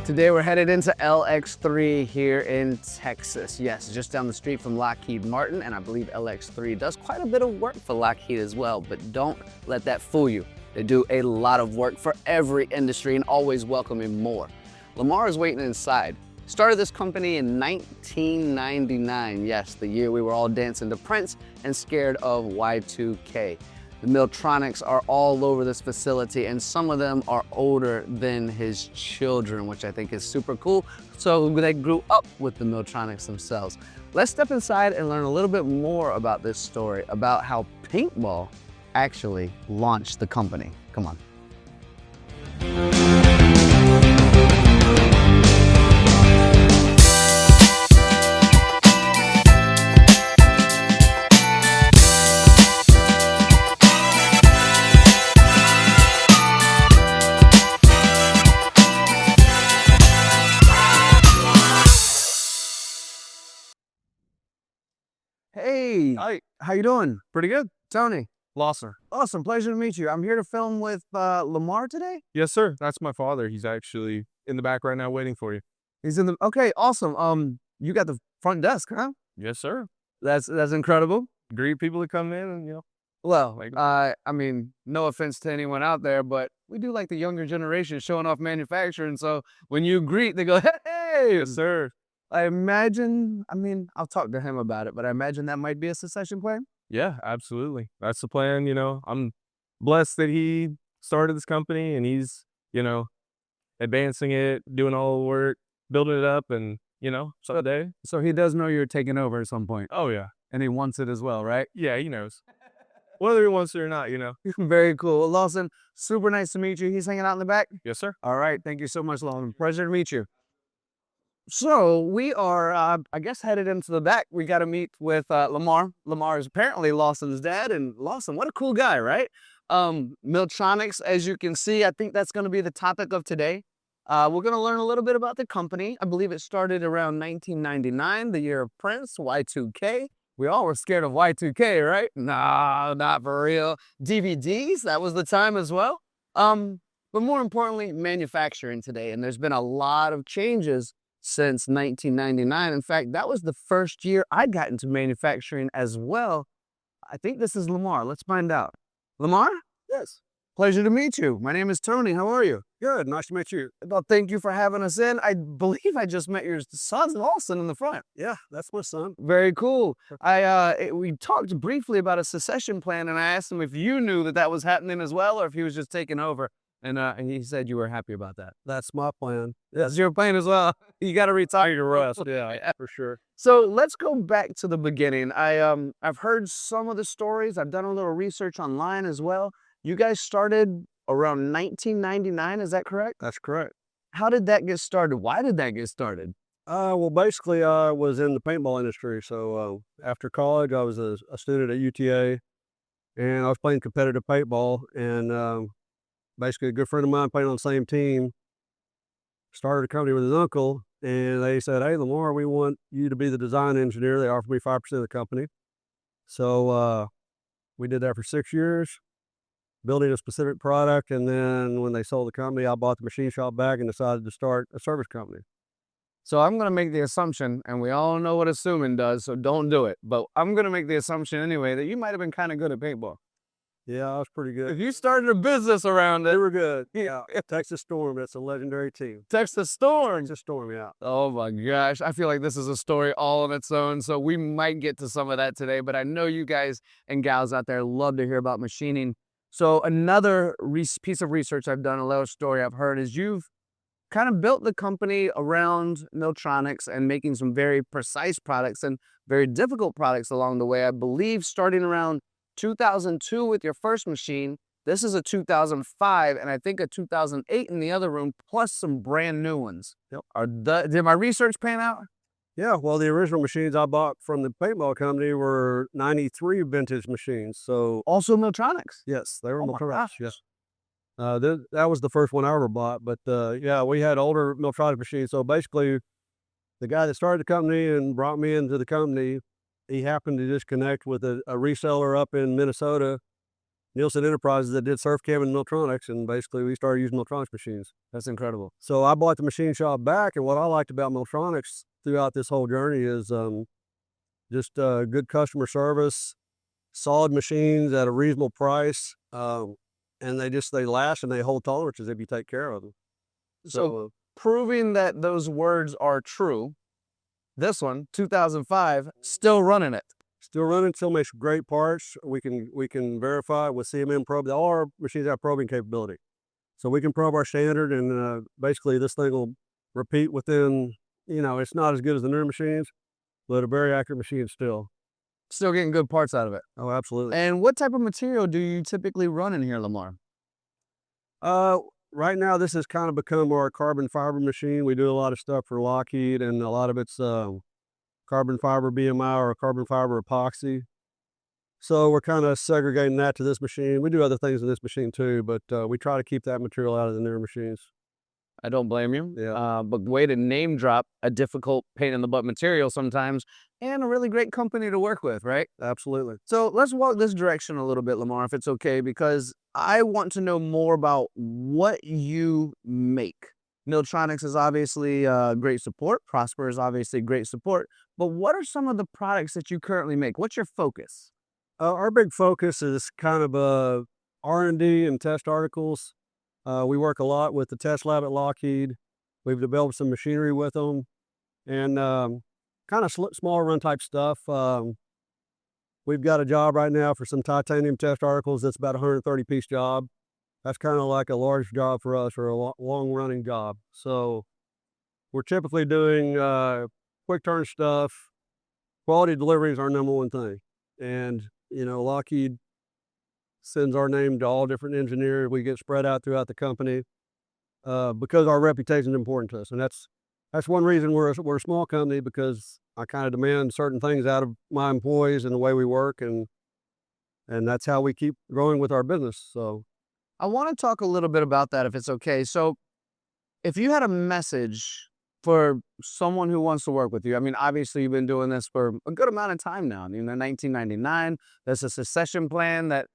Today we're headed into LX3 here in Texas. Yes, just down the street from Lockheed Martin, and I believe LX3 does quite a bit of work for Lockheed as well, but don't let that fool you. They do a lot of work for every industry and always welcoming more. Lamar is waiting inside. Started this company in 1999. Yes, the year we were all dancing to Prince and scared of Y2K. The Milltronics are all over this facility, and some of them are older than his children, which I think is super cool. So they grew up with the Milltronics themselves. Let's step inside and learn a little bit more about this story, about how paintball actually launched the company. Come on. Hey, Hi, how you doing? pretty good. Tony. Losser. Awesome, pleasure to meet you. I'm here to film with Lamar today. Yes, sir. That's my father. He's actually in the back right now waiting for you. He's in the, okay, awesome. You got the front desk, huh? Yes, sir. That's incredible. Greet people to come in and, Well, like, I mean, no offense to anyone out there, but we do like the younger generation showing off manufacturing. So when you greet, they go, hey. yes, sir. I imagine, I mean, I'll talk to him about it, but I imagine that might be a succession plan. Yeah, absolutely. That's the plan. I'm blessed that he started this company and he's, advancing it, doing all the work, building it up and, someday. So he does know you're taking over at some point, Oh, yeah. and he wants it as well, right? Yeah, he knows. Whether he wants it or not, Very cool. Lawson, super nice to meet you. He's hanging out in the back. Yes, sir. All right. Thank you so much, Lawson. Pleasure to meet you. So we are, I guess, headed into the back. We got to meet with Lamar. Lamar is apparently Lawson's dad. And Lawson, what a cool guy, right? Milltronics, as you can see, I think that's going to be the topic of today. We're going to learn a little bit about the company. I believe it started around 1999, the year of Prince, Y2K. We all were scared of Y2K, right? Nah, not for real. DVDs, that was the time as well. But more importantly, manufacturing today. And there's been a lot of changes since 1999. In fact, that was the first year I got into manufacturing as well. I think this is Lamar. Let's find out. Lamar? Yes. Pleasure to meet you. My name is Tony. How are you? Good. Nice to meet you. Well, thank you for having us in. I believe I just met your son, Lawson, in the front. Yeah, that's my son. Very cool. We talked briefly about a succession plan, and I asked him if you knew that that was happening as well, or if he was just taking over. And he said you were happy about that. That's my plan. That's your plan as well. You got to retire Your rest. Yeah, for sure. So let's go back to the beginning. I've heard some of the stories. I've done a little research online as well. You guys started around 1999, is that correct? That's correct. How did that get started? Why did that get started? Well, basically, I was in the paintball industry. So after college, I was a student at UTA, and I was playing competitive paintball. And basically, a good friend of mine playing on the same team started a company with his uncle, and they said, "Hey, Lamar, we want you to be the design engineer." They offered me 5% of the company. So we did that for 6 years, building a specific product. And then when they sold the company, I bought the machine shop back and decided to start a service company. So I'm going to make the assumption, and we all know what assuming does, so don't do it. But I'm going to make the assumption anyway that you might have been kind of good at paintball. Yeah, I was pretty good. If you started a business around They it, were good. Yeah, Texas Storm, that's a legendary team. Texas Storm. Texas Storm, yeah. Oh my gosh, I feel like this is a story all on its own, so we might get to some of that today, but I know you guys and gals out there love to hear about machining. So another piece of research I've done, a little story I've heard, is you've kind of built the company around Milltronics and making some very precise products and very difficult products along the way. I believe starting around 2002 with your first machine. This is a 2005, and I think a 2008 in the other room, plus some brand new ones. Yep. Did my research pan out? Yeah, well, the original machines I bought from the paintball company were 93 vintage machines. So, Also Milltronics. yes, they were Oh my Milltronics. gosh. Yes. That was the first one I ever bought. But yeah, we had older Milltronics machines. So basically, the guy that started the company and brought me into the company, he happened to just connect with a reseller up in Minnesota Nielsen Enterprises that did surf cam and Milltronics, and basically we started using Milltronics machines. That's incredible. So I bought the machine shop back, and what I liked about Milltronics throughout this whole journey is just good customer service, solid machines at a reasonable price, and they last and they hold tolerances if you take care of them. So proving that those words are true, this one, 2005, still running it. Still running, still makes great parts. We can verify with CMM probe. All our machines have probing capability, so we can probe our standard, and basically this thing will repeat within. It's not as good as the newer machines, but a very accurate machine still. Still getting good parts out of it. Oh, absolutely. And what type of material do you typically run in here, Lamar? Right now, this has kind of become our carbon fiber machine. We do a lot of stuff for Lockheed, and a lot of it's carbon fiber BMI or carbon fiber epoxy. So we're kind of segregating that to this machine. We do other things in this machine too, but we try to keep that material out of the newer machines. I don't blame you. Yeah. But way to name drop a difficult pain in the butt material sometimes, and a really great company to work with, right? Absolutely. So let's walk this direction a little bit, Lamar, if it's okay, because I want to know more about what you make. Milltronics is obviously great support. Prosper is obviously great support. But what are some of the products that you currently make? What's your focus? Our big focus is kind of R&D and test articles. We work a lot with the test lab at Lockheed. We've developed some machinery with them, and kind of smaller run type stuff. We've got a job right now for some titanium test articles. That's about a 130-piece job. That's kind of like a large job for us, or a long-running job. So we're typically doing quick turn stuff. Quality delivery is our number one thing. And, Lockheed sends our name to all different engineers. We get spread out throughout the company because our reputation is important to us. And that's one reason we're a small company, because I kind of demand certain things out of my employees and the way we work. And that's how we keep growing with our business. So I want to talk a little bit about that, if it's okay. So if you had a message for someone who wants to work with you, I mean, obviously you've been doing this for a good amount of time now. 1999, there's a succession plan that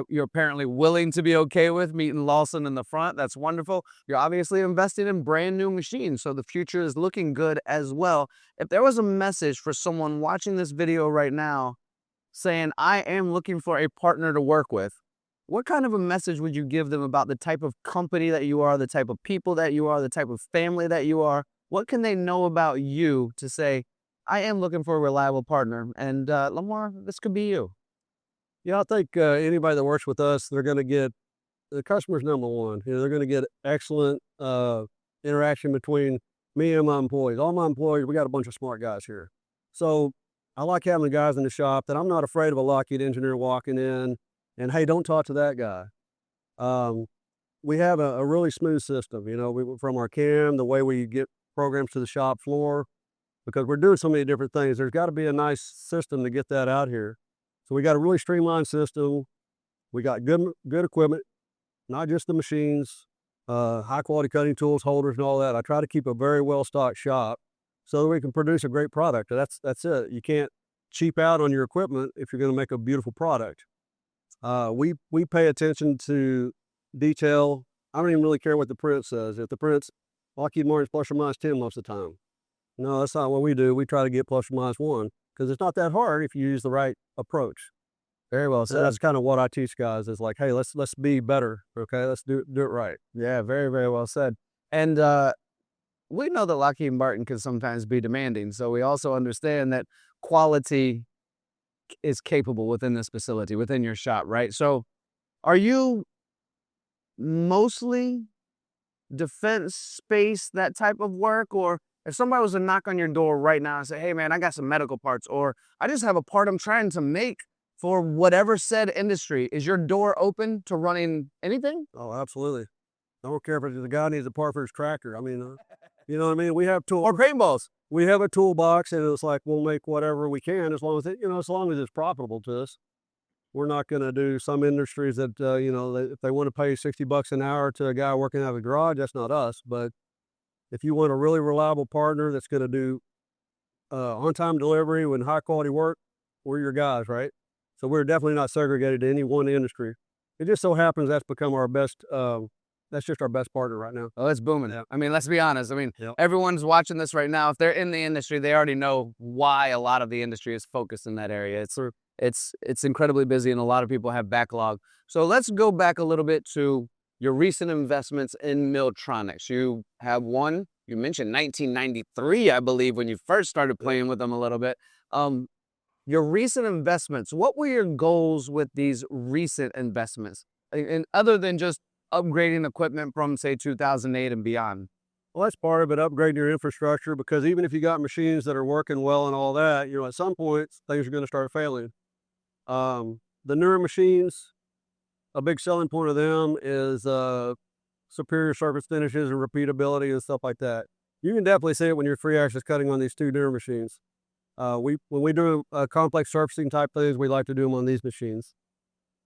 you're apparently willing to be okay with, meeting Lawson in the front. That's wonderful. You're obviously investing in brand new machines, so the future is looking good as well. If there was a message for someone watching this video right now saying, I am looking for a partner to work with, what kind of a message would you give them about the type of company that you are, the type of people that you are, the type of family that you are? What can they know about you to say, I am looking for a reliable partner, and Lamar, this could be you? yeah, I think anybody that works with us, they're going to get the customer's number one. They're going to get excellent interaction between me and my employees. All my employees, we got a bunch of smart guys here. So I like having the guys in the shop that I'm not afraid of a Lockheed engineer walking in and, hey, don't talk to that guy. We have a really smooth system, from our CAM, the way we get programs to the shop floor, because we're doing so many different things. There's got to be a nice system to get that out here. So we got a really streamlined system. We got good equipment, not just the machines, high quality cutting tools, holders, and all that. I try to keep a very well stocked shop so that we can produce a great product. That's it. You can't cheap out on your equipment if you're going to make a beautiful product. We pay attention to detail. I don't even really care what the print says. If the print's Lockheed Martin's plus or minus 10 most of the time. No, that's not what we do. We try to get plus or minus 1, because it's not that hard if you use the right approach. Very well said. So that's kind of what I teach guys, is like, hey, let's be better. Okay, let's do it right. Yeah, very, very well said. And we know that Lockheed Martin can sometimes be demanding, so we also understand that quality is capable within this facility, within your shop, right? So are you mostly defense, space, that type of work? Or if somebody was to knock on your door right now and say, hey man, I got some medical parts, or I just have a part I'm trying to make for whatever said industry, is your door open to running anything? Oh, absolutely. I don't care if the guy needs a part for his tractor. I mean, you know what I mean? We have tools. Or paintballs? We have a toolbox, and it's like, we'll make whatever we can as long as it's profitable to us. We're not going to do some industries that, if they want to pay $60 an hour to a guy working out of a garage, that's not us. But if you want a really reliable partner that's going to do on-time delivery with high quality work, we're your guys, right? So we're definitely not segregated to any one industry. It just so happens that's become our best. That's just our best partner right now. Oh, it's booming. Yeah. I mean, let's be honest. I mean, Yep. everyone's watching this right now. If they're in the industry, they already know why a lot of the industry is focused in that area. True. It's incredibly busy, and a lot of people have backlog. So let's go back a little bit to your recent investments in Milltronics. You have one. You mentioned 1993, I believe, when you first started playing with them a little bit. Your recent investments. What were your goals with these recent investments, and other than just upgrading equipment from, say, 2008 and beyond? Well, that's part of it, upgrading your infrastructure, because even if you got machines that are working well and all that, at some point things are going to start failing. The newer machines, a big selling point of them is superior surface finishes and repeatability and stuff like that. You can definitely see it when you're free axis cutting on these two newer machines. When we do complex surfacing type things, we like to do them on these machines.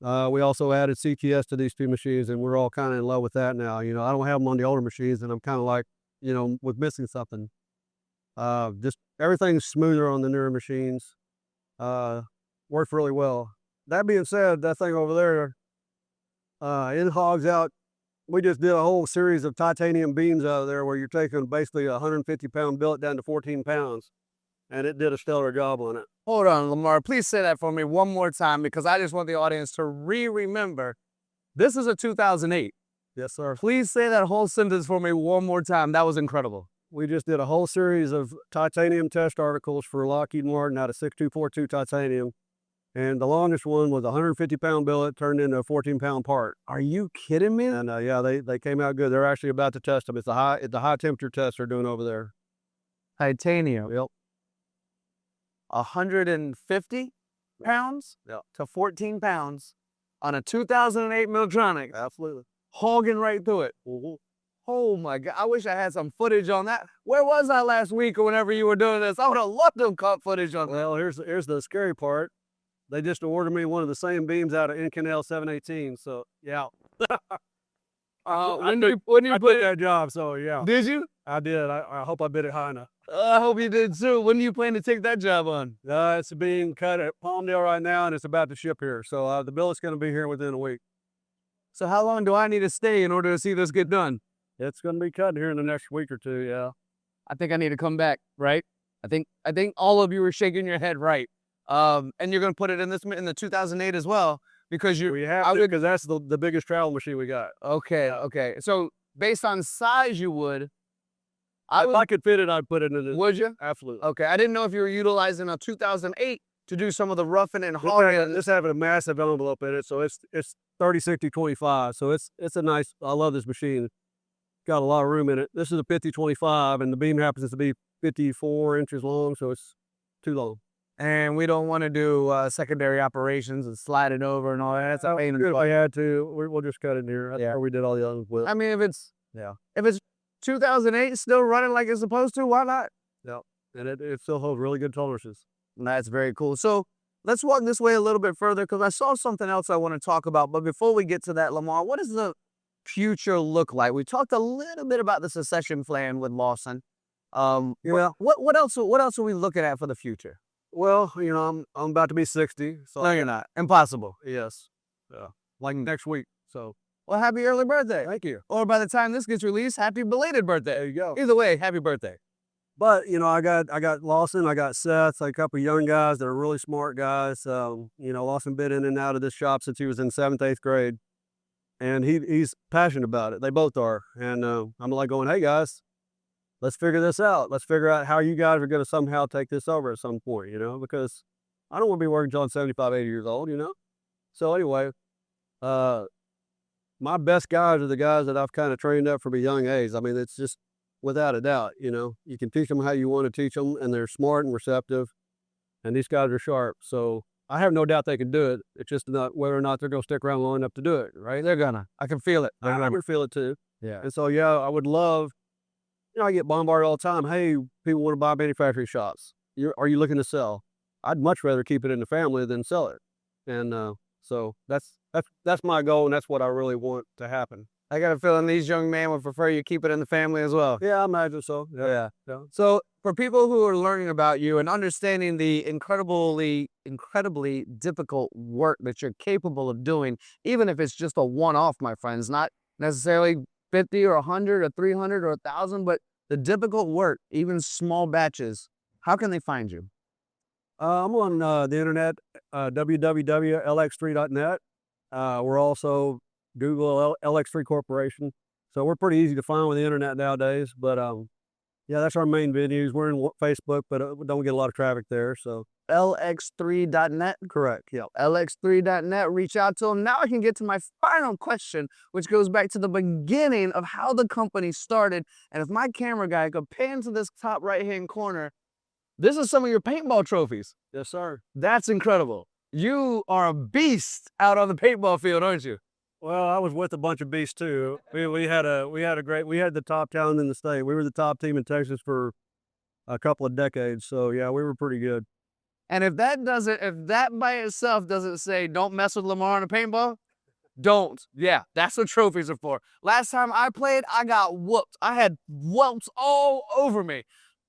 We also added CTS to these two machines, and we're all kind of in love with that now. I don't have them on the older machines, and I'm kind of like, was missing something. Just everything's smoother on the newer machines. Worked really well. That being said, that thing over there, in hogs out, we just did a whole series of titanium beams out of there where you're taking basically a 150-pound billet down to 14 pounds, and it did a stellar job on it. Hold on, Lamar. Please say that for me one more time, because I just want the audience to remember. This is a 2008. Yes, sir. Please say that whole sentence for me one more time. That was incredible. We just did a whole series of titanium test articles for Lockheed Martin out of 6242 titanium. And the longest one was a 150-pound billet turned into a 14-pound part. Are you kidding me? And yeah, they came out good. They're actually about to test them. It's the high temperature test they're doing over there. Titanium. Yep. 150 pounds Yep. to 14 pounds on a 2008 Milltronics. Absolutely. Hogging right through it. Mm-hmm. Oh my God. I wish I had some footage on that. Where was I last week or whenever you were doing this? I would have loved to have caught footage on that. Well, here's the scary part. They just awarded me one of the same beams out of Inconel 718. So yeah. When you I put did that job, so yeah. Did you? I did. I hope I bid it high enough. I hope you did too. When do you plan to take that job on? It's being cut at Palmdale right now, and it's about to ship here. So the billet's going to be here within a week. So how long do I need to stay in order to see this get done? It's going to be cut here in the next week or two. Yeah. I think I need to come back, right? I think all of you are shaking your head, right? And you're going to put it in the 2008 as well, because We have to, because that's the biggest travel machine we got. Okay, okay. So based on size, you would. If I could fit it, I'd put it in it. Would you? Absolutely. Okay, I didn't know if you were utilizing a 2008 to do some of the roughing and hogging. This having a massive envelope in it, so it's 30, 60, 25. So it's a nice. I love this machine. Got a lot of room in it. This is a 50-25, and the beam happens to be 54 inches long, so it's too long. And we don't want to do secondary operations and slide it over and all that. That's a pain in the If butt. I had to, we'll just cut it here. That's where we did all the others with. I mean, if it's Yeah. if it's 2008 still running like it's supposed to, why not? Yeah, and it still holds really good tolerances. That's very cool. So let's walk this way a little bit further, because I saw something else I want to talk about. But before we get to that, Lamar, what does the future look like? We talked a little bit about the succession plan with Lawson. Yeah. What else are we looking at for the future? Well, I'm about to be 60. So No, you're not. Impossible. yes, yeah, like next week. So Well, happy early birthday. thank you. Or by the time this gets released, happy belated birthday. There you go. Either way, happy birthday. But I got Lawson, I got Seth, like a couple of young guys that are really smart guys. Lawson been in and out of this shop since he was in 7th, 8th grade, and he's passionate about it. They both are, and I'm like going, hey guys, let's figure this out. Let's figure out how you guys are going to somehow take this over at some point, because I don't want to be working until I'm 75, 80 years old, So anyway, my best guys are the guys that I've kind of trained up from a young age. I mean, it's just without a doubt, you can teach them how you want to teach them, and they're smart and receptive, and these guys are sharp. So I have no doubt they can do it. It's just not whether or not they're going to stick around long enough to do it, right? They're gonna. I can feel it. I can feel it too. Yeah. And so, yeah, I would love, I get bombarded all the time. Hey, people want to buy manufacturing shops. Are you looking to sell? I'd much rather keep it in the family than sell it. And so that's my goal, and that's what I really want to happen. I got a feeling these young men would prefer you keep it in the family as well. Yeah, I imagine so. Yeah. So for people who are learning about you and understanding the incredibly difficult work that you're capable of doing, even if it's just a one-off, my friends, not necessarily 50 or 100 or 300 or 1,000, but the difficult work, even small batches, how can they find you? I'm on the internet, www.lx3.net. We're also Google LX3 Corporation. So we're pretty easy to find with the internet nowadays. But yeah, that's our main venues. We're in Facebook, but we don't get a lot of traffic there. So LX3.net? correct. Yeah. LX3.net, reach out to them. Now I can get to my final question, which goes back to the beginning of how the company started. And if my camera guy could pan to this top right-hand corner, this is some of your paintball trophies. Yes, sir. That's incredible. You are a beast out on the paintball field, aren't you? Well, I was with a bunch of beasts too. We had the top talent in the state. We were the top team in Texas for a couple of decades. So yeah, we were pretty good. And if that by itself doesn't say don't mess with Lamar on a paintball, don't. Yeah, that's what trophies are for. Last time I played, I got whooped. I had whelps all over me.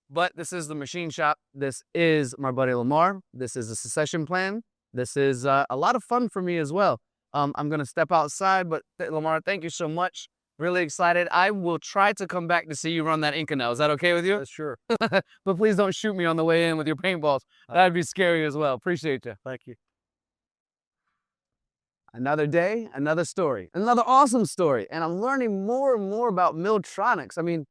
But this is the machine shop. This is my buddy Lamar. This is a succession plan. This is a lot of fun for me as well. I'm going to step outside, but Lamar, thank you so much. Really excited. I will try to come back to see you run that Inconel. Is that okay with you? That's sure. But please don't shoot me on the way in with your paintballs. That'd be scary as well. Appreciate you. Thank you. Another day, another story, another awesome story. And I'm learning more and more about Milltronics. I mean,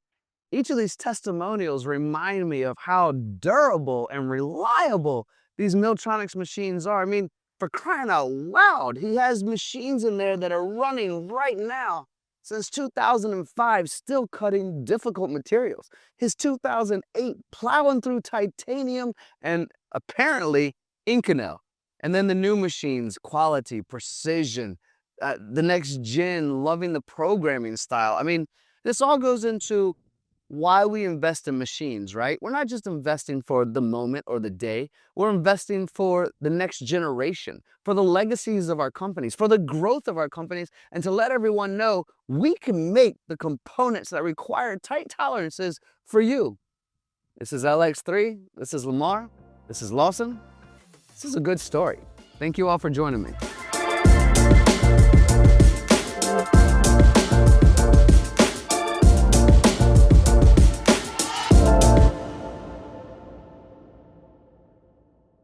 each of these testimonials remind me of how durable and reliable these Milltronics machines are. I mean, for crying out loud, he has machines in there that are running right now since 2005, still cutting difficult materials. His 2008 plowing through titanium and apparently Inconel. And then the new machines, quality, precision, the next gen, loving the programming style. I mean, this all goes into why we invest in machines, right? We're not just investing for the moment or the day. We're investing for the next generation, for the legacies of our companies, for the growth of our companies, and to let everyone know we can make the components that require tight tolerances for you. This is LX3. This is Lamar. This is Lawson. This is a good story. Thank you all for joining me.